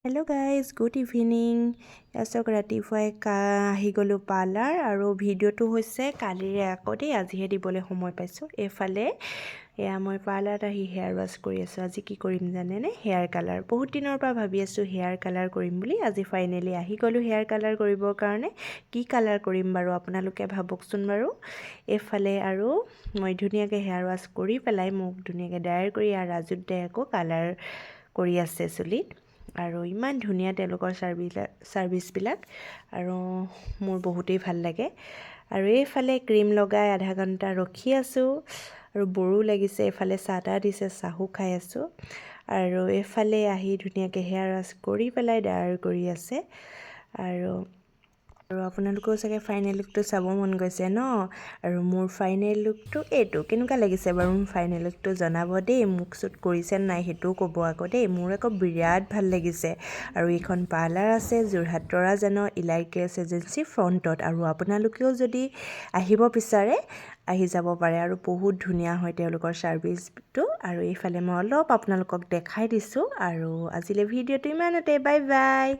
Hello' guys, good evening. চাওক, ৰাতিপুৱাই আহি গ'লোঁ পাৰ্লাৰ আৰু ভিডিঅ'টো হৈছে কালিৰে আকৌ দেই, আজিহে দিবলৈ সময় পাইছোঁ। এইফালে এয়া মই পাৰ্লাৰত আহি হেয়াৰ ৱাছ কৰি আছোঁ। আজি কি কৰিম জানেনে? Hair colour. বহুত দিনৰ পৰা ভাবি আছোঁ হেয়াৰ কালাৰ কৰিম বুলি। আজি ফাইনেলি আহি গ'লোঁ হেয়াৰ কালাৰ কৰিবৰ কাৰণে। কি কালাৰ কৰিম বাৰু আপোনালোকে ভাবকচোন বাৰু। এইফালে আৰু মই ধুনীয়াকৈ হেয়াৰ ৱাছ কৰি পেলাই মোক ধুনীয়াকৈ ডায়াৰ কৰি আৰু ৰাজুত দাই আকৌ কালাৰ কৰি আছে চুলিত। আৰু ইমান ধুনীয়া তেওঁলোকৰ ছাৰ্ভিচবিলাক আৰু মোৰ বহুতেই ভাল লাগে। আৰু এইফালে ক্ৰীম লগাই আধা ঘণ্টা ৰখি আছোঁ আৰু বৰো লাগিছে। এইফালে চাহ তাহ দিছে, চাহো খাই আছোঁ। আৰু এইফালে আহি ধুনীয়াকৈ হেয়াৰ ৱাছ কৰি পেলাই ডায়াৰ কৰি আছে। আৰু আপোনালোকেও চাগে ফাইনেল লুকটো চাব মন গৈছে ন? আৰু মোৰ ফাইনেল লুকটো এইটো। কেনেকুৱা লাগিছে বাৰু মোৰ ফাইনেল লুকটো জনাব দেই। মোক শ্বুট কৰিছে নাই সেইটোও ক'ব আকৌ দেই। মোৰ আকৌ বিৰাট ভাল লাগিছে। আৰু এইখন পাৰ্লাৰ আছে যোৰহাট তৰাজানৰ ইলাইট গেছ এজেঞ্চি ফ্ৰণ্টত। আৰু আপোনালোকেও যদি আহিব বিচাৰে আহি যাব পাৰে। আৰু বহুত ধুনীয়া হয় তেওঁলোকৰ ছাৰ্ভিচটো। আৰু এইফালে মই অলপ আপোনালোকক দেখাই দিছোঁ। আৰু আজিলৈ ভিডিঅ'টো ইমানতে। Bye bye.